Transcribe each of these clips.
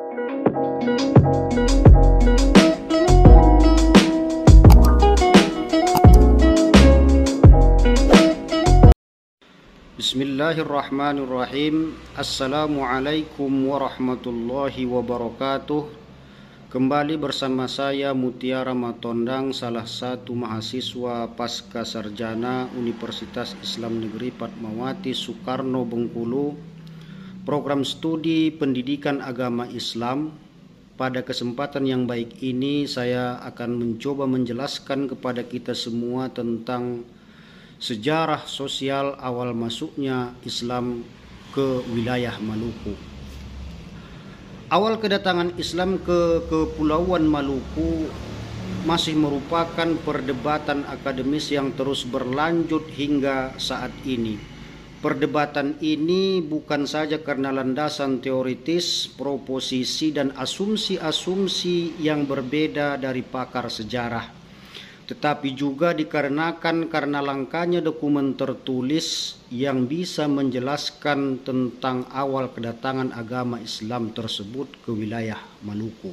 Bismillahirrahmanirrahim. Assalamualaikum warahmatullahi wabarakatuh. Kembali bersama saya Mutiara Matondang, salah satu mahasiswa pasca sarjana Universitas Islam Negeri Fatmawati Soekarno Bengkulu, program studi pendidikan agama Islam. Pada kesempatan yang baik ini saya akan mencoba menjelaskan kepada kita semua tentang sejarah sosial awal masuknya Islam ke wilayah Maluku. Awal kedatangan Islam ke Kepulauan Maluku masih merupakan perdebatan akademis yang terus berlanjut hingga saat ini. Perdebatan ini bukan saja karena landasan teoritis, proposisi dan asumsi-asumsi yang berbeda dari pakar sejarah, tetapi juga dikarenakan karena langkanya dokumen tertulis yang bisa menjelaskan tentang awal kedatangan agama Islam tersebut ke wilayah Maluku.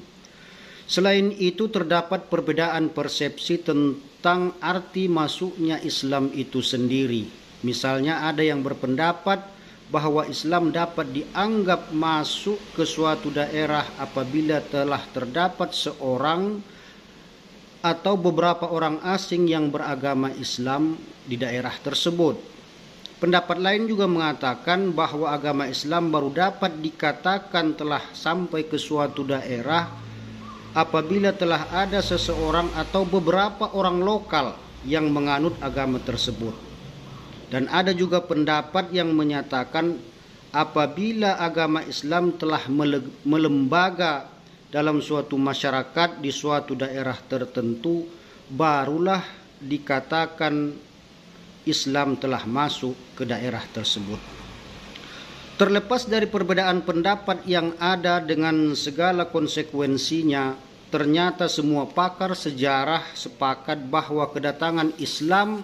Selain itu, terdapat perbedaan persepsi tentang arti masuknya Islam itu sendiri. Misalnya ada yang berpendapat bahwa Islam dapat dianggap masuk ke suatu daerah apabila telah terdapat seorang atau beberapa orang asing yang beragama Islam di daerah tersebut. Pendapat lain juga mengatakan bahwa agama Islam baru dapat dikatakan telah sampai ke suatu daerah apabila telah ada seseorang atau beberapa orang lokal yang menganut agama tersebut. Dan ada juga pendapat yang menyatakan apabila agama Islam telah melembaga dalam suatu masyarakat di suatu daerah tertentu, barulah dikatakan Islam telah masuk ke daerah tersebut. Terlepas dari perbedaan pendapat yang ada dengan segala konsekuensinya, ternyata semua pakar sejarah sepakat bahwa kedatangan Islam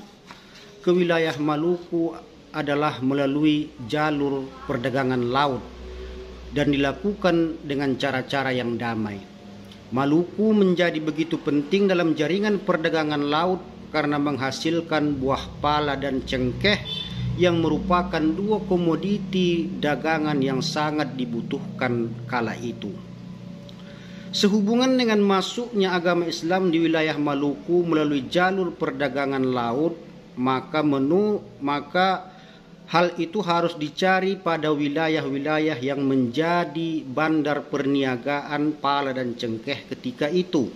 ke wilayah Maluku adalah melalui jalur perdagangan laut dan dilakukan dengan cara-cara yang damai. Maluku menjadi begitu penting dalam jaringan perdagangan laut karena menghasilkan buah pala dan cengkeh yang merupakan dua komoditi dagangan yang sangat dibutuhkan kala itu. Sehubungan dengan masuknya agama Islam di wilayah Maluku melalui jalur perdagangan laut, maka hal itu harus dicari pada wilayah-wilayah yang menjadi bandar perniagaan pala dan cengkeh ketika itu.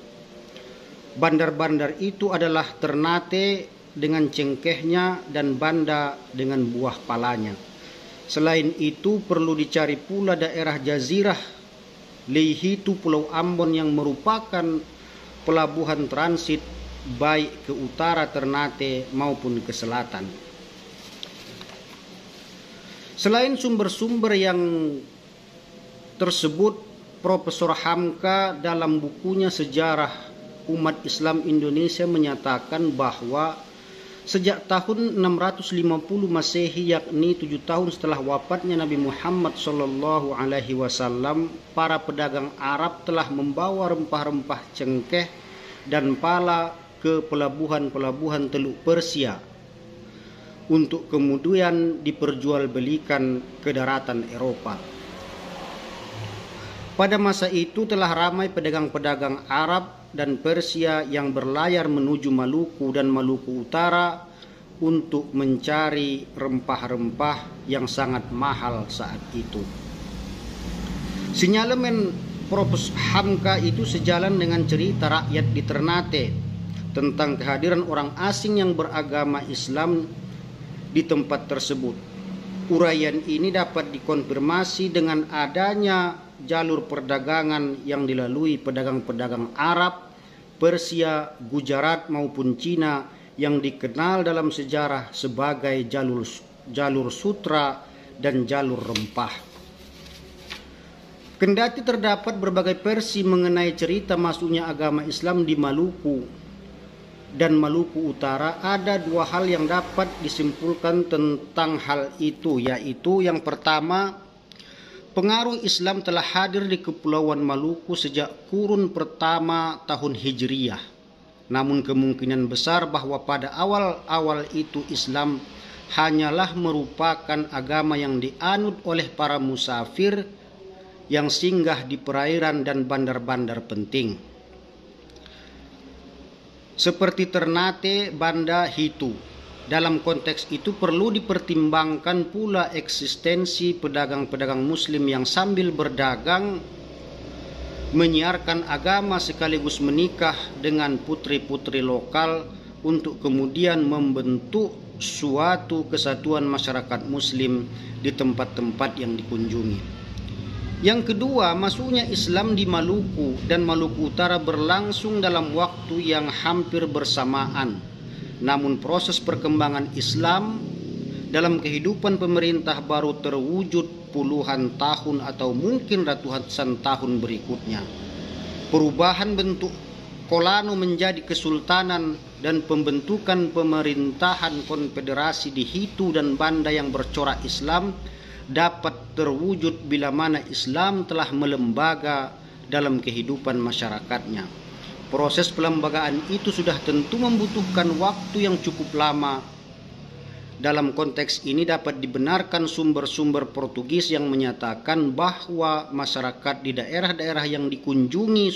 Bandar-bandar itu adalah Ternate dengan cengkehnya dan Banda dengan buah palanya. Selain itu perlu dicari pula daerah Jazirah Leihitu Pulau Ambon yang merupakan pelabuhan transit baik ke utara Ternate maupun ke selatan. Selain sumber-sumber yang tersebut, Profesor Hamka dalam bukunya Sejarah Umat Islam Indonesia menyatakan bahwa sejak tahun 650 Masehi, yakni 7 tahun setelah wafatnya Nabi Muhammad SAW, para pedagang Arab telah membawa rempah-rempah cengkeh dan pala ke pelabuhan-pelabuhan Teluk Persia untuk kemudian diperjualbelikan ke daratan Eropa. Pada masa itu telah ramai pedagang-pedagang Arab dan Persia yang berlayar menuju Maluku dan Maluku Utara untuk mencari rempah-rempah yang sangat mahal saat itu. Sinyalemen Profesor Hamka itu sejalan dengan cerita rakyat di Ternate tentang kehadiran orang asing yang beragama Islam di tempat tersebut. Uraian ini dapat dikonfirmasi dengan adanya jalur perdagangan yang dilalui pedagang-pedagang Arab, Persia, Gujarat maupun Cina yang dikenal dalam sejarah sebagai jalur sutra dan jalur rempah. Kendati terdapat berbagai versi mengenai cerita masuknya agama Islam di Maluku dan Maluku Utara, ada dua hal yang dapat disimpulkan tentang hal itu, yaitu yang pertama, Pengaruh Islam telah hadir di Kepulauan Maluku sejak kurun pertama tahun Hijriyah. Namun kemungkinan besar bahwa pada awal-awal itu Islam hanyalah merupakan agama yang dianut oleh para musafir yang singgah di perairan dan bandar-bandar penting, seperti Ternate, Banda, Hitu. Dalam konteks itu perlu dipertimbangkan pula eksistensi pedagang-pedagang muslim yang sambil berdagang menyiarkan agama sekaligus menikah dengan putri-putri lokal untuk kemudian membentuk suatu kesatuan masyarakat muslim di tempat-tempat yang dikunjungi. Yang kedua, masuknya Islam di Maluku dan Maluku Utara berlangsung dalam waktu yang hampir bersamaan. Namun proses perkembangan Islam dalam kehidupan pemerintah baru terwujud puluhan tahun atau mungkin ratusan tahun berikutnya. Perubahan bentuk kolano menjadi kesultanan dan pembentukan pemerintahan konfederasi di Hitu dan Banda yang bercorak Islam dapat terwujud bila mana Islam telah melembaga dalam kehidupan masyarakatnya. Proses pelembagaan itu sudah tentu membutuhkan waktu yang cukup lama. Dalam konteks ini dapat dibenarkan sumber-sumber Portugis yang menyatakan bahwa masyarakat di daerah-daerah yang dikunjungi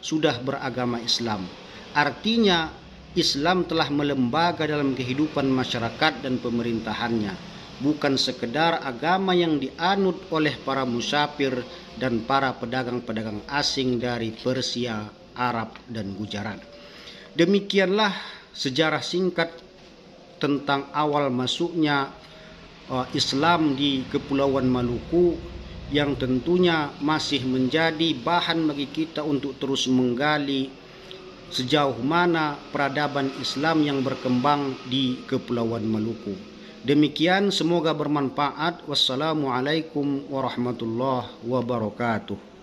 sudah beragama Islam. Artinya Islam telah melembaga dalam kehidupan masyarakat dan pemerintahannya, bukan sekedar agama yang dianut oleh para musafir dan para pedagang-pedagang asing dari Persia, Arab, dan Gujarat. Demikianlah sejarah singkat tentang awal masuknya Islam di Kepulauan Maluku, yang tentunya masih menjadi bahan bagi kita untuk terus menggali sejauh mana peradaban Islam yang berkembang di Kepulauan Maluku. Demikian, semoga bermanfaat. Wassalamualaikum warahmatullahi wabarakatuh.